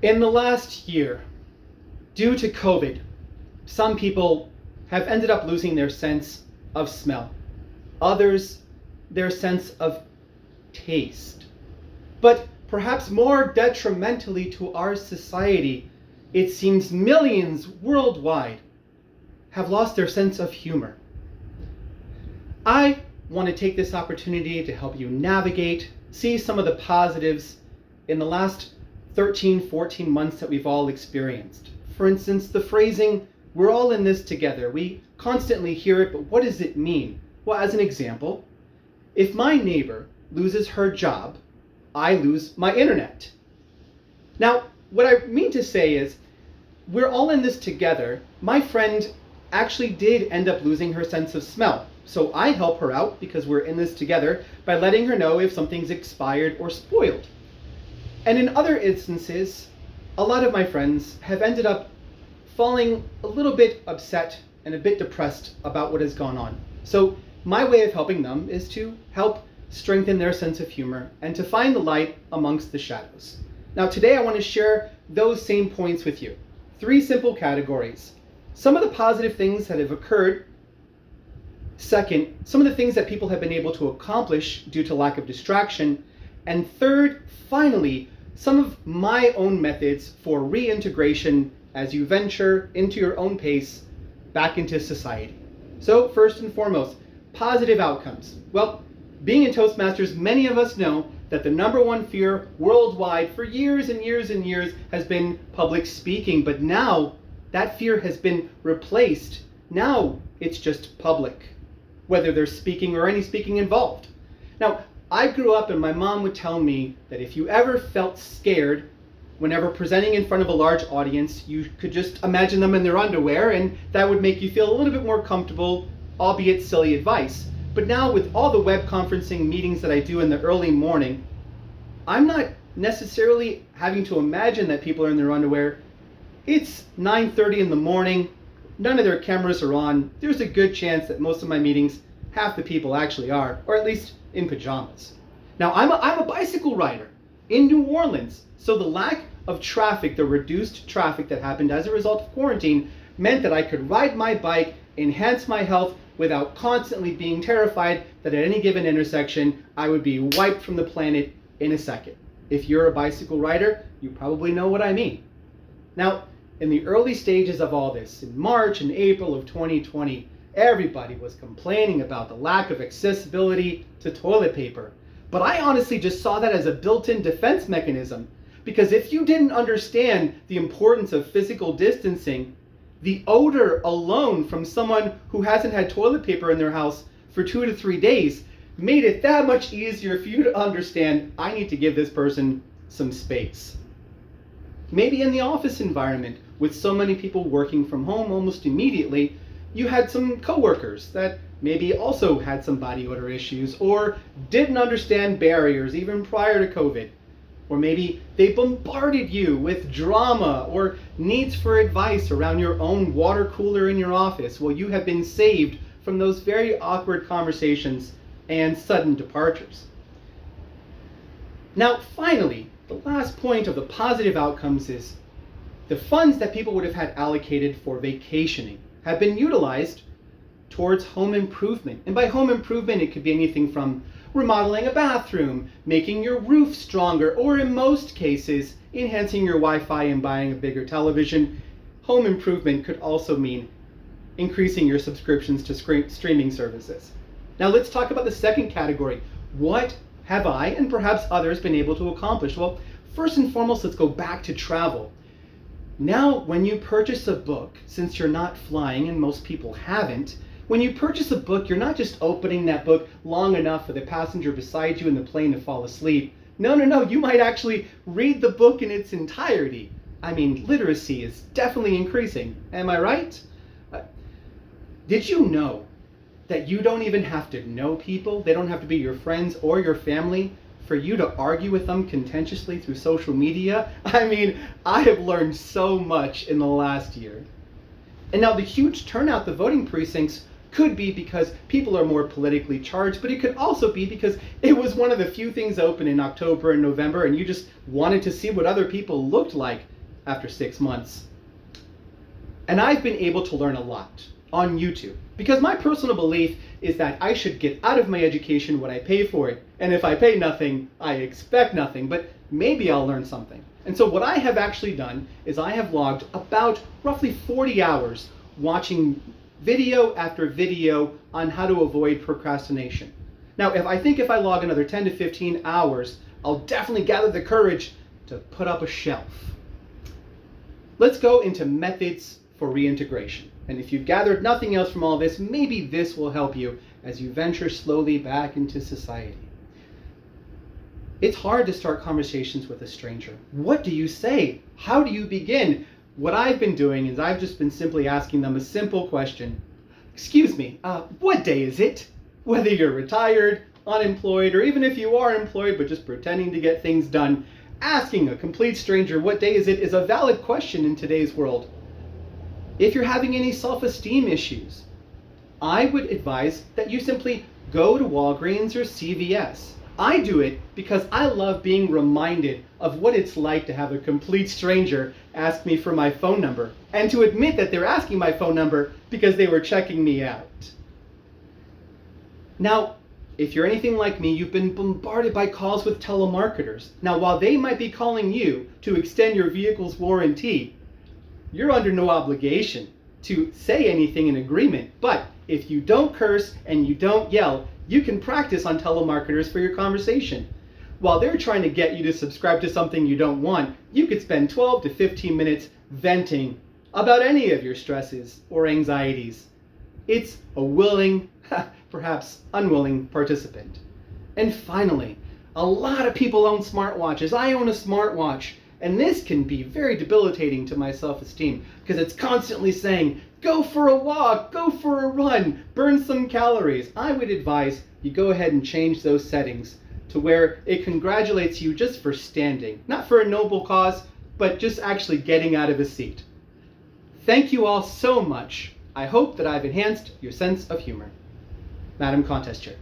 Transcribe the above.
In the last year, due to COVID, some people have ended up losing their sense of smell. Others, their sense of taste. But perhaps more detrimentally to our society, it seems millions worldwide have lost their sense of humor. I want to take this opportunity to help you navigate, see some of the positives in the last 13, 14 months that we've all experienced. For instance, the phrasing, we're all in this together. We constantly hear it, but what does it mean? Well, as an example, if my neighbor loses her job, I lose my internet. Now, what I mean to say is, we're all in this together. My friend actually did end up losing her sense of smell. So I help her out, because we're in this together, by letting her know if something's expired or spoiled. And in other instances, a lot of my friends have ended up falling a little bit upset and a bit depressed about what has gone on. So my way of helping them is to help strengthen their sense of humor and to find the light amongst the shadows. Now today I want to share those same points with you. 3 simple categories. Some of the positive things that have occurred. Second, some of the things that people have been able to accomplish due to lack of distraction. And third, finally, some of my own methods for reintegration as you venture into your own pace back into society. So first and foremost, positive outcomes. Well, being in Toastmasters, many of us know that the number one fear worldwide for years and years and years has been public speaking, but now that fear has been replaced. Now it's just public, whether there's speaking or any speaking involved. Now, I grew up and my mom would tell me that if you ever felt scared whenever presenting in front of a large audience, you could just imagine them in their underwear and that would make you feel a little bit more comfortable, albeit silly advice. But now with all the web conferencing meetings that I do in the early morning, I'm not necessarily having to imagine that people are in their underwear. It's 9:30 in the morning, none of their cameras are on. There's a good chance that most of my meetings, half the people actually are, or at least in pajamas. Now I'm a bicycle rider in New Orleans, so the lack of traffic, the reduced traffic that happened as a result of quarantine, meant that I could ride my bike, enhance my health without constantly being terrified that at any given intersection I would be wiped from the planet in a second. If you're a bicycle rider, you probably know what I mean. Now, in the early stages of all this, in March and April of 2020, everybody was complaining about the lack of accessibility to toilet paper. But I honestly just saw that as a built-in defense mechanism. Because if you didn't understand the importance of physical distancing, the odor alone from someone who hasn't had toilet paper in their house for 2 to 3 days made it that much easier for you to understand, I need to give this person some space. Maybe in the office environment, with so many people working from home almost immediately, you had some coworkers that maybe also had some body odor issues or didn't understand barriers even prior to COVID. Or maybe they bombarded you with drama or needs for advice around your own water cooler in your office. Well, you have been saved from those very awkward conversations and sudden departures. Now, finally, the last point of the positive outcomes is the funds that people would have had allocated for vacationing have been utilized towards home improvement. And by home improvement, it could be anything from remodeling a bathroom, making your roof stronger, or in most cases, enhancing your Wi-Fi and buying a bigger television. Home improvement could also mean increasing your subscriptions to streaming services. Now let's talk about the second category. What have I and perhaps others been able to accomplish? Well, first and foremost, let's go back to travel. Now, when you purchase a book, since you're not flying and most people haven't, when you purchase a book, you're not just opening that book long enough for the passenger beside you in the plane to fall asleep. No, you might actually read the book in its entirety. I mean, literacy is definitely increasing. Am I right? Did you know that you don't even have to know people? They don't have to be your friends or your family for you to argue with them contentiously through social media? I mean, I have learned so much in the last year. And now the huge turnout, the voting precincts, could be because people are more politically charged, but it could also be because it was one of the few things open in October and November and you just wanted to see what other people looked like after 6 months. And I've been able to learn a lot on YouTube because my personal belief is that I should get out of my education what I pay for it. And if I pay nothing, I expect nothing, but maybe I'll learn something. And so what I have actually done is I have logged about roughly 40 hours watching video after video on how to avoid procrastination. Now, if I log another 10 to 15 hours, I'll definitely gather the courage to put up a shelf. Let's go into methods for reintegration. And if you've gathered nothing else from all this, maybe this will help you as you venture slowly back into society. It's hard to start conversations with a stranger. What do you say? How do you begin? What I've been doing is I've just been simply asking them a simple question. Excuse me, what day is it? Whether you're retired, unemployed, or even if you are employed but just pretending to get things done, asking a complete stranger what day is it is a valid question in today's world. If you're having any self-esteem issues, I would advise that you simply go to Walgreens or CVS. I do it because I love being reminded of what it's like to have a complete stranger ask me for my phone number and to admit that they're asking my phone number because they were checking me out. Now, if you're anything like me, you've been bombarded by calls with telemarketers. Now, while they might be calling you to extend your vehicle's warranty, you're under no obligation to say anything in agreement. But if you don't curse and you don't yell, you can practice on telemarketers for your conversation. While they're trying to get you to subscribe to something you don't want, you could spend 12 to 15 minutes venting about any of your stresses or anxieties. It's a willing, perhaps unwilling participant. And finally, a lot of people own smartwatches. I own a smartwatch. And this can be very debilitating to my self-esteem because it's constantly saying, go for a walk, go for a run, burn some calories. I would advise you go ahead and change those settings to where it congratulates you just for standing, not for a noble cause, but just actually getting out of a seat. Thank you all so much. I hope that I've enhanced your sense of humor. Madam Contest Chair.